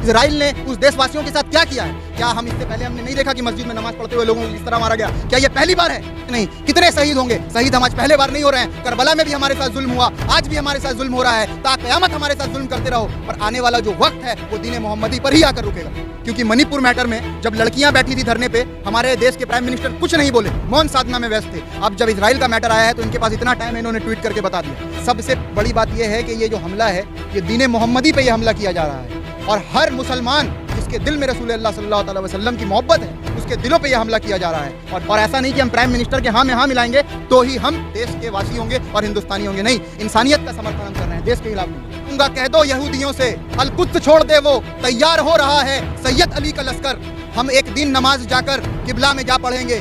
Israel ने उस देशवासियों के साथ क्या किया है? क्या हम इससे पहले हमने नहीं देखा कि मस्जिद में नमाज पढ़ते हुए लोगों को किस तरह मारा गया? क्या ये पहली बार है? नहीं, कितने शहीद होंगे? शहीद हम आज पहले बार नहीं हो रहे हैं। करबला में भी हमारे साथ जुल्म हुआ, आज भी हमारे साथ जुल्म हो रहा है। ता क़यामत हमारे साथ जुल्म करते रहो, पर आने वाला जो वक्त है वो दीन मोहम्मदी पर ही आकर रुकेगा। क्योंकि मणिपुर मैटर में जब लड़कियां बैठी थी धरने पे, हमारे देश के प्राइम मिनिस्टर कुछ नहीं बोले, मौन साधना में व्यस्त थे। अब जब इजराइल का मैटर आया है तो इनके पास इतना टाइम है, इन्होंने ट्वीट करके बता दिया। सबसे बड़ी बात यह है कि ये जो हमला है ये दीन मोहम्मदी पे ये हमला किया जा रहा है, और हर मुसलमान जिसके दिल में रसूल अल्लाह सल्लल्लाहु अलैहि वसल्लम की मोहब्बत है उसके दिलों पे यह हमला किया जा रहा है। और ऐसा नहीं कि हम प्राइम मिनिस्टर के हाँ में हाँ मिलाएंगे तो ही हम देश के वासी होंगे और हिंदुस्तानी होंगे, नहीं, इंसानियत का समर्थन हम कर रहे हैं, देश के खिलाफ नहीं। कहूंगा, कह दो यहूदियों से अल-कुद्स छोड़ दे, वो तैयार हो रहा है सैयद अली का लश्कर। हम एक दिन नमाज जाकर किबला में जा पढ़ेंगे,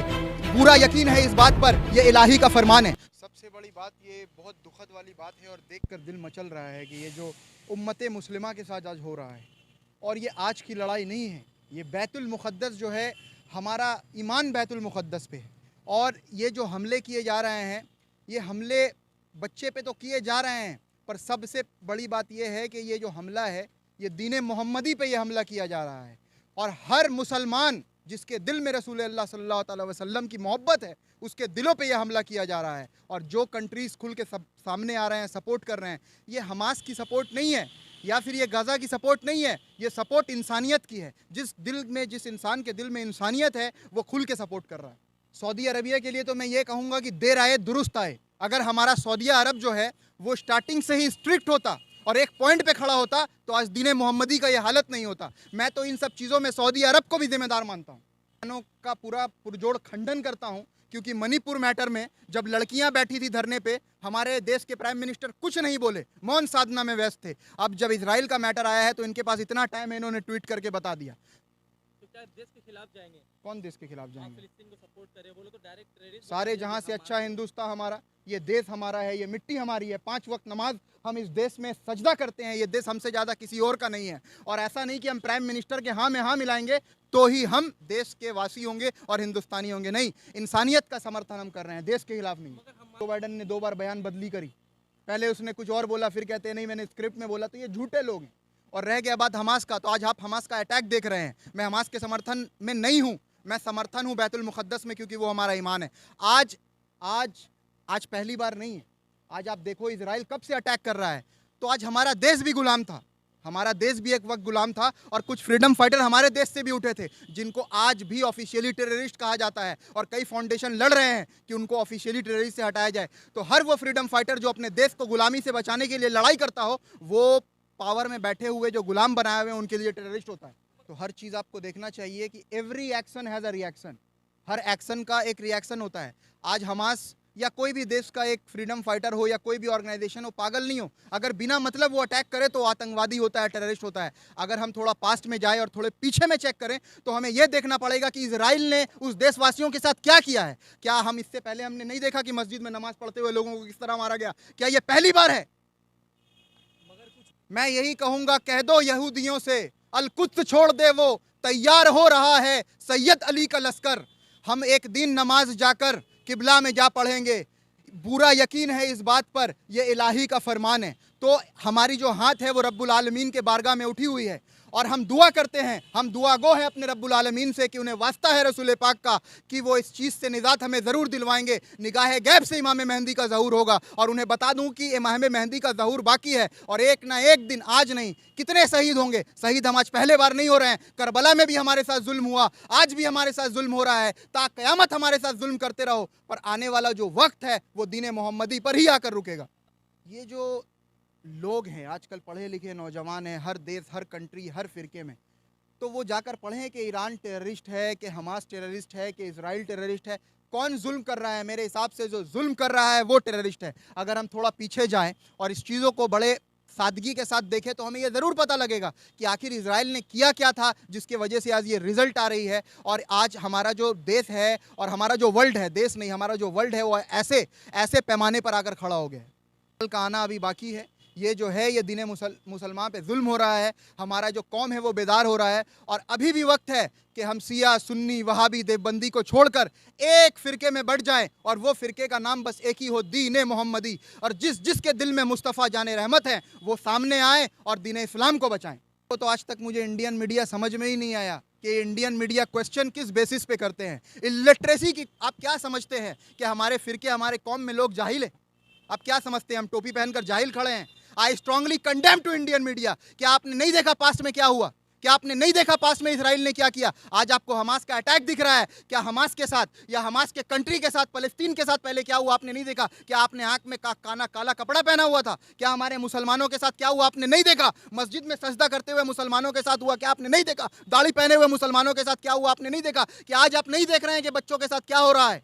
पूरा यकीन है इस बात पर, यह इलाही का फरमान है। सबसे बड़ी बात ये बहुत दुखद वाली बात है और देखकर दिल मचल रहा है कि ये जो उम्मत मुस्लिमा के साथ आज हो रहा है, और ये आज की लड़ाई नहीं है, ये बैतुल मुक़द्दस जो है, हमारा ईमान बैतुल मुक़द्दस पे है। और ये जो हमले किए जा रहे हैं, ये हमले बच्चे पे तो किए जा रहे हैं, पर सबसे बड़ी बात ये है कि ये जो हमला है ये दीन मोहम्मदी पे ये हमला किया जा रहा है। और हर मुसलमान जिसके दिल में रसूल अल्लाह सल्लल्लाहु अलैहि वसल्लम की मोहब्बत है उसके दिलों पे यह हमला किया जा रहा है। और जो कंट्रीज़ खुल के सब सामने आ रहे हैं, सपोर्ट कर रहे हैं, ये हमास की सपोर्ट नहीं है या फिर ये गाज़ा की सपोर्ट नहीं है, ये सपोर्ट इंसानियत की है। जिस दिल में, जिस इंसान के दिल में इंसानियत है वो खुल के सपोर्ट कर रहा है। सऊदी अरबिया के लिए तो मैं ये कहूँगा कि देर आए दुरुस्त आए। अगर हमारा सऊदी अरब जो है वो स्टार्टिंग से ही स्ट्रिक्ट होता और एक पॉइंट पे खड़ा होता तो आज दीन मोहम्मदी का ये हालत नहीं होता। मैं तो इन सब चीज़ों में सऊदी अरब को भी जिम्मेदार मानता हूँ। बयानों का पूरा पुरजोड़ खंडन करता हूँ, क्योंकि मणिपुर मैटर में जब लड़कियां बैठी थी धरने पे, हमारे देश के प्राइम मिनिस्टर कुछ नहीं बोले, मौन साधना में व्यस्त थे। अब जब इजराइल का मैटर आया है तो इनके पास इतना टाइम है, इन्होंने ट्वीट करके बता दिया। तो क्या देश के खिलाफ जाएंगे? कौन देश के खिलाफ जाएंगे? फिलिस्तीन को सपोर्ट करे, बोलो तो डायरेक्ट टेररिस्ट। सारे जहां से अच्छा हिंदुस्तान हमारा, ये देश हमारा है, ये मिट्टी हमारी है, 5 वक्त नमाज हम इस देश में सजदा करते हैं, ये देश हमसे ज़्यादा किसी और का नहीं है। और ऐसा नहीं कि हम प्राइम मिनिस्टर के हाँ में हाँ मिलाएंगे तो ही हम देश के वासी होंगे और हिंदुस्तानी होंगे, नहीं, इंसानियत का समर्थन हम कर रहे हैं, देश के खिलाफ नहीं। जो बाइडन ने 2 बार बयान बदली करी, पहले उसने कुछ और बोला, फिर कहते हैं नहीं मैंने स्क्रिप्ट में बोला, तो ये झूठे लोग हैं। और रह गया बात हमास का, तो आज आप हमास का अटैक देख रहे हैं। मैं हमास के समर्थन में नहीं हूँ, मैं समर्थन हूँ बैतुल मुक़द्दस में, क्योंकि वो हमारा ईमान है। आज पहली बार नहीं है। आज आप देखो इजराइल कब से अटैक कर रहा है, तो आज हमारा देश भी गुलाम था, हमारा देश भी एक वक्त गुलाम था, और कुछ फ्रीडम फाइटर हमारे देश से भी उठे थे जिनको आज भी ऑफिशियली टेररिस्ट कहा जाता है, और कई फाउंडेशन लड़ रहे हैं कि उनको ऑफिशियली टेररिस्ट से हटाया जाए। तो हर वो फ्रीडम फाइटर जो अपने देश को गुलामी से बचाने के लिए लड़ाई करता हो, वो पावर में बैठे हुए जो गुलाम बनाए हुए हैं उनके लिए टेररिस्ट होता है। तो हर चीज़ आपको देखना चाहिए कि every action has a reaction, her action का एक रिएक्शन होता है। आज हमास या कोई भी देश का एक फ्रीडम फाइटर हो या कोई भी ऑर्गेनाइजेशन हो, पागल नहीं हो, अगर बिना मतलब वो अटैक करे तो आतंकवादी होता है, टेररिस्ट होता है। अगर हम थोड़ा पास्ट में जाए और थोड़े पीछे में चेक करें तो हमें यह देखना पड़ेगा कि इजराइल ने उस देशवासियों के साथ क्या किया है। क्या हम इससे पहले हमने नहीं देखा कि मस्जिद में नमाज पढ़ते हुए लोगों को किस तरह मारा गया? क्या ये पहली बार है? मैं यही कहूँगा, कह दो यहूदियों से अल-कुद्स छोड़ दे, वो तैयार हो रहा है सैयद अली का लश्कर। हम एक दिन नमाज जाकर किबला में जा पढ़ेंगे, पूरा यकीन है इस बात पर, यह इलाही का फरमान है। तो हमारी जो हाथ है वो रब्बुल आलमीन के बारगाह में उठी हुई है, और हम दुआ करते हैं, हम दुआ गो हैं अपने रब्बुल आलमीन से कि उन्हें वास्ता है रसूल पाक का कि वो इस चीज़ से निजात हमें ज़रूर दिलवाएंगे। निगाह गैब से इमाम मेहंदी का ज़हूर होगा, और उन्हें बता दूं कि इमाम मेहंदी का ज़हूर बाकी है, और एक ना एक दिन, आज नहीं, कितने शहीद होंगे? शहीद हम आज पहले बार नहीं हो रहे हैं। करबला में भी हमारे साथ जुल्म हुआ, आज भी हमारे साथ जुल्म हो रहा है। ता क़यामत हमारे साथ जुल्म करते रहो, पर आने वाला जो वक्त है वो दीन मोहम्मदी पर ही आकर रुकेगा। ये जो लोग हैं आजकल, पढ़े लिखे नौजवान हैं, हर देश, हर कंट्री, हर फ़िरके में, तो वो जाकर पढ़ें कि ईरान टेररिस्ट है, कि हमास टेररिस्ट है, कि इजराइल टेररिस्ट है। कौन जुल्म कर रहा है? मेरे हिसाब से जो जुल्म कर रहा है वो टेररिस्ट है। अगर हम थोड़ा पीछे जाएं और इस चीज़ों को बड़े सादगी के साथ देखें तो हमें यह ज़रूर पता लगेगा कि आखिर इजराइल ने किया क्या था जिसकी वजह से आज ये रिज़ल्ट आ रही है। और आज हमारा जो देश है और हमारा जो वर्ल्ड है, देश नहीं, हमारा जो वर्ल्ड है वो ऐसे पैमाने पर आकर खड़ा हो गया है। कल का आना अभी बाकी है। ये जो है ये दीन मुसलमान पे जुल्म हो रहा है, हमारा जो कौम है वो बेदार हो रहा है, और अभी भी वक्त है कि हम सिया, सुन्नी, वहाबी, देवबंदी को छोड़कर एक फ़िरके में बढ़ जाएं, और वो फ़िरके का नाम बस एक ही हो, दीन मोहम्मदी। और जिसके दिल में मुस्तफ़ा जाने रहमत है वो सामने आए और दीन इस्लाम को बचाएं। तो आज तक मुझे इंडियन मीडिया समझ में ही नहीं आया कि इंडियन मीडिया क्वेश्चन किस बेसिस पे करते हैं। इलिटरेसी की आप क्या समझते हैं कि हमारे फिरके, हमारे कौम में लोग जाहिल हैं? आप क्या समझते हैं हम टोपी पहनकर जाहिल खड़े हैं? I strongly condemn to Indian media. क्या आपने नहीं देखा पास्ट में क्या हुआ? क्या आपने नहीं देखा पास्ट में इसराइल ने क्या किया? आज आपको हमास का अटैक दिख रहा है। क्या हमास के साथ या हमास के कंट्री के साथ, फलस्तीन के साथ पहले क्या हुआ आपने नहीं देखा? क्या आपने आंख में काला कपड़ा पहना हुआ था? क्या हमारे मुसलमानों के साथ क्या हुआ आपने नहीं देखा? मस्जिद में सजदा करते हुए मुसलमानों के साथ हुआ क्या आपने नहीं देखा? दाढ़ी पहने हुए मुसलमानों के साथ क्या हुआ आपने नहीं देखा? क्या आज आप नहीं देख रहे हैं कि बच्चों के साथ क्या हो रहा है?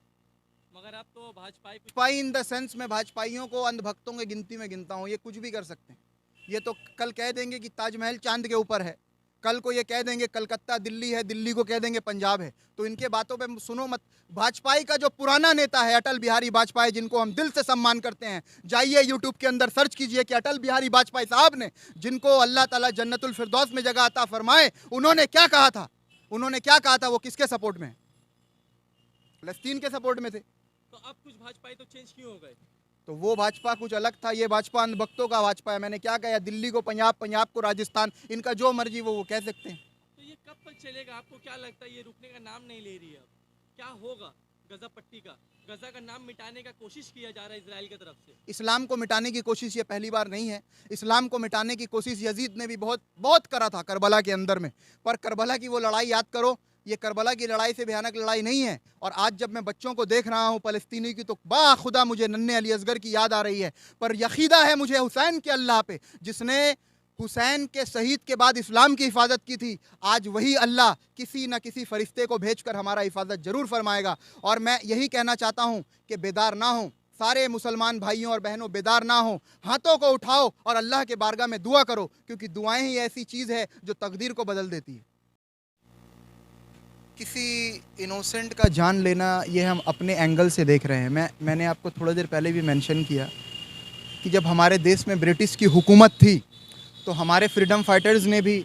मगर आप तो भाजपाई इन द सेंस में भाजपाइयों को अंधभक्तों की गिनती में गिनता हूँ। ये कुछ भी कर सकते हैं। ये तो कल कह देंगे कि ताजमहल चांद के ऊपर है, कल को ये कह देंगे कलकत्ता दिल्ली है, दिल्ली को कह देंगे पंजाब है। तो इनके बातों पे सुनो मत। भाजपाई का जो पुराना नेता है अटल बिहारी वाजपेयी, जिनको हम दिल से सम्मान करते हैं, जाइए यूट्यूब के अंदर सर्च कीजिए कि अटल बिहारी वाजपेयी साहब ने, जिनको अल्लाह ताला जन्नतुल फिरदौस में जगह अता फरमाए, उन्होंने क्या कहा था? उन्होंने क्या कहा था? वो किसके सपोर्ट में? फलस्तीन के सपोर्ट में थे। तो अब कुछ भाजपाई तो चेंज क्यों हो गए? तो वो भाजपा कुछ अलग था, ये भाजपा अंधभक्तों का भाजपा है। मैंने क्या कहा? दिल्ली को पंजाब, पंजाब को राजस्थान, इनका जो मर्जी वो कह सकते हैं। तो ये कब तक चलेगा? आपको क्या लगता है ये रुकने का नाम नहीं ले रही है? अब क्या होगा गजा पट्टी का? गजा का नाम मिटाने का कोशिश किया जा रहा है इजराइल की तरफ से। इस्लाम को मिटाने की कोशिश ये पहली बार नहीं है। इस्लाम को मिटाने की कोशिश यजीद ने भी बहुत बहुत करा था करबला के अंदर में। पर करबला की वो लड़ाई याद करो, ये करबला की लड़ाई से भयानक लड़ाई नहीं है। और आज जब मैं बच्चों को देख रहा हूँ फलस्तीनी की, तो बाखुदा मुझे नन्हे अली असगर की याद आ रही है। पर यकीदा है मुझे हुसैन के अल्लाह पे, जिसने हुसैन के शहीद के बाद इस्लाम की हिफाजत की थी। आज वही अल्लाह किसी न किसी फरिश्ते को भेजकर हमारा हिफाजत जरूर फरमाएगा। और मैं यही कहना चाहता हूँ कि बेदार ना हो, सारे मुसलमान भाइयों और बहनों बेदार ना हो, हाथों को उठाओ और अल्लाह के बारगाह में दुआ करो, क्योंकि दुआएं ही ऐसी चीज़ है जो तकदीर को बदल देती है। किसी इनोसेंट का जान लेना ये हम अपने एंगल से देख रहे हैं। मैंने आपको थोड़ी देर पहले भी मेंशन किया कि जब हमारे देश में ब्रिटिश की हुकूमत थी तो हमारे फ्रीडम फाइटर्स ने भी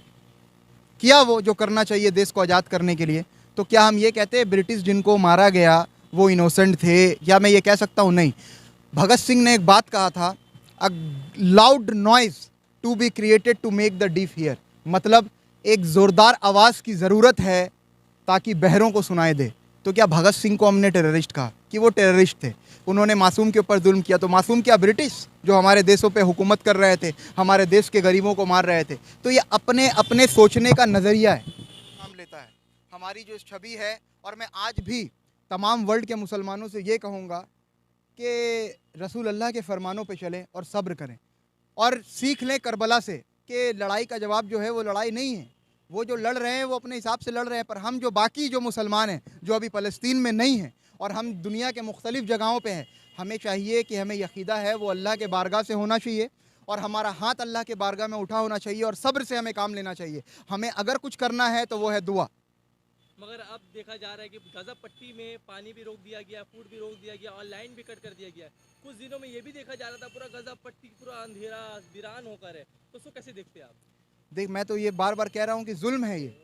किया वो जो करना चाहिए देश को आज़ाद करने के लिए। तो क्या हम ये कहते हैं ब्रिटिश जिनको मारा गया वो इनोसेंट थे? या मैं ये कह सकता हूँ नहीं। भगत सिंह ने एक बात कहा था, a loud noise to be created to make the deaf hear. मतलब एक ज़ोरदार आवाज़ की ज़रूरत है ताकि बहरों को सुनाई दे। तो क्या भगत सिंह को हमने टेररिस्ट कहा कि वो टेररिस्ट थे? उन्होंने मासूम के ऊपर जुल्म किया। तो मासूम क्या ब्रिटिश जो हमारे देशों पे हुकूमत कर रहे थे, हमारे देश के गरीबों को मार रहे थे? तो ये अपने अपने सोचने का नज़रिया है, काम लेता है हमारी जो छवि है। और मैं आज भी तमाम वर्ल्ड के मुसलमानों से ये कहूँगा कि रसूल अल्लाह के फरमानों पे चलें और सब्र करें और सीख लें करबला से कि लड़ाई का जवाब जो है वो लड़ाई नहीं है। वो जो लड़ रहे हैं वो अपने हिसाब से लड़ रहे हैं, पर हम जो बाकी जो मुसलमान हैं जो अभी फ़लस्तीन में नहीं हैं और हम दुनिया के मुख्तलिफ़ जगहों पे हैं, हमें चाहिए कि हमें यकीदा है वो अल्लाह के बारगाह से होना चाहिए और हमारा हाथ अल्लाह के बारगाह में उठा होना चाहिए और सब्र से हमें काम लेना चाहिए। हमें अगर कुछ करना है तो वो है दुआ। मगर अब देखा जा रहा है कि गजा पट्टी में पानी भी रोक दिया गया, फूड भी रोक दिया गया और लाइन भी कट कर दिया गया। कुछ दिनों में ये भी देखा जा रहा था पूरा गजा पट्टी पूरा अंधेरा वीरान होकर है। तो उसको कैसे देखते हैं आप? देख, मैं तो ये बार बार कह रहा हूँ कि जुल्म है ये,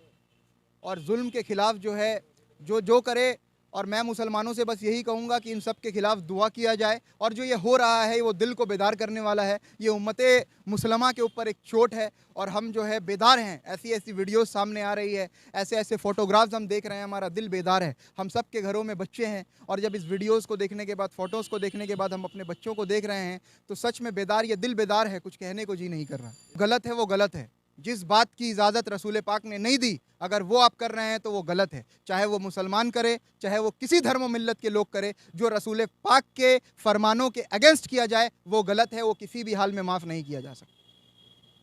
और जुल्म के ख़िलाफ़ जो है जो करे। और मैं मुसलमानों से बस यही कहूँगा कि इन सब के ख़िलाफ़ दुआ किया जाए। और जो ये हो रहा है वो दिल को बेदार करने वाला है। ये उम्मते मुसलमा के ऊपर एक चोट है और हम जो है बेदार हैं। ऐसी ऐसी वीडियोस सामने आ रही है, ऐसे ऐसे फ़ोटोग्राफ्स हम देख रहे हैं, हमारा दिल बेदार है। हम सब के घरों में बच्चे हैं और जब इस वीडियोज़ को देखने के बाद, फ़ोटोज़ को देखने के बाद हम अपने बच्चों को देख रहे हैं तो सच में बेदार, ये दिल बेदार है, कुछ कहने को जी नहीं कर रहा। गलत है वो गलत है। जिस बात की इजाज़त रसूल पाक ने नहीं दी, अगर वो आप कर रहे हैं तो वो गलत है। चाहे वो मुसलमान करे, चाहे वो किसी धर्म व मिल्लत के लोग करे, जो रसूल पाक के फरमानों के अगेंस्ट किया जाए वो गलत है, वो किसी भी हाल में माफ़ नहीं किया जा सकता।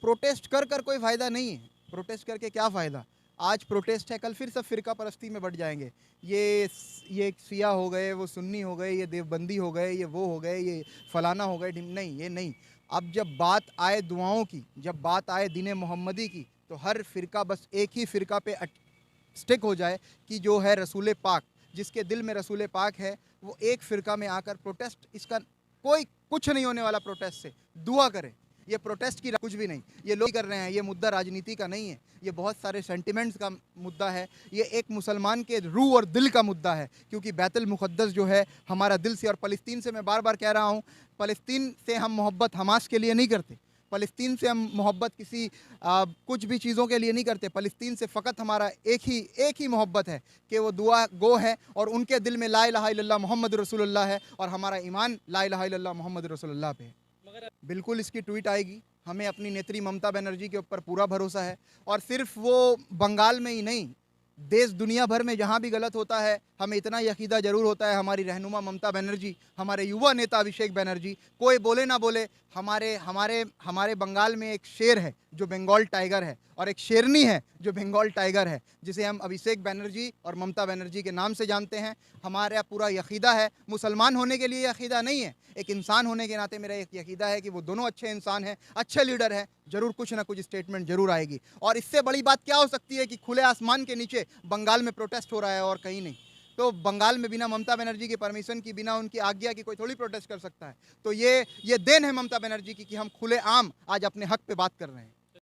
प्रोटेस्ट कर कर कोई फ़ायदा नहीं है। प्रोटेस्ट करके क्या फ़ायदा? आज प्रोटेस्ट है, कल फिर सब फ़िरका परस्ती में बढ़ जाएंगे। ये सिया हो गए, वो सुन्नी हो गए, ये देवबंदी हो गए, ये वो हो गए, ये फलाना हो गए। नहीं, ये नहीं। अब जब बात आए दुआओं की, जब बात आए दीन मोहम्मदी की, तो हर फ़िरका बस एक ही फ़िरका पे स्टिक हो जाए कि जो है रसूल पाक, जिसके दिल में रसूल पाक है, वो एक फ़िरका में आकर प्रोटेस्ट, इसका कोई कुछ नहीं होने वाला प्रोटेस्ट से। दुआ करें। ये प्रोटेस्ट की कुछ भी नहीं, ये लोग कर रहे हैं। ये मुद्दा राजनीति का नहीं है, ये बहुत सारे सेंटिमेंट्स का मुद्दा है। ये एक मुसलमान के रूह और दिल का मुद्दा है, क्योंकि बैतुल मुक़द्दस जो है हमारा दिल से। और फ़लस्तीन से मैं बार बार कह रहा हूँ, फ़लस्तीन से हम मोहब्बत हमास के लिए नहीं करते, फ़लस्तीन से हम मोहब्बत किसी कुछ भी चीज़ों के लिए नहीं करते। फ़लस्तीन से फ़कत हमारा एक ही मोहब्बत है कि वो दुआ गो है और उनके दिल में ला इलाहा इल्लल्लाह मोहम्मद रसूलुल्लाह है और हमारा ईमान ला इलाहा इल्लल्लाह मोहम्मद रसूलुल्लाह पे है। मगर बिल्कुल इसकी ट्वीट आएगी। हमें अपनी नेत्री ममता बनर्जी के ऊपर पूरा भरोसा है और सिर्फ वो बंगाल में ही नहीं, देश दुनिया भर में जहाँ भी गलत होता है, हमें इतना यकीदा ज़रूर होता है, हमारी रहनुमा ममता बनर्जी, हमारे युवा नेता अभिषेक बनर्जी, कोई बोले ना बोले, हमारे हमारे हमारे बंगाल में एक शेर है जो बंगाल टाइगर है और एक शेरनी है जो बंगाल टाइगर है, जिसे हम अभिषेक बनर्जी और ममता बनर्जी के नाम से जानते हैं। हमारा पूरा यकीदा है, मुसलमान होने के लिए यकीदा नहीं है, एक इंसान होने के नाते मेरा एक यकीदा है कि वो दोनों अच्छे इंसान हैं, अच्छे लीडर हैं। ज़रूर कुछ ना कुछ स्टेटमेंट ज़रूर आएगी और इससे बड़ी बात क्या हो सकती है कि खुले आसमान के नीचे बंगाल में प्रोटेस्ट हो रहा है और कहीं नहीं। तो बंगाल में बिना ममता बनर्जी की परमिशन की, बिना उनकी आज्ञा की कोई थोड़ी प्रोटेस्ट कर सकता है। तो ये देन है ममता बनर्जी की कि हम खुले आम आज अपने हक पे बात कर रहे हैं।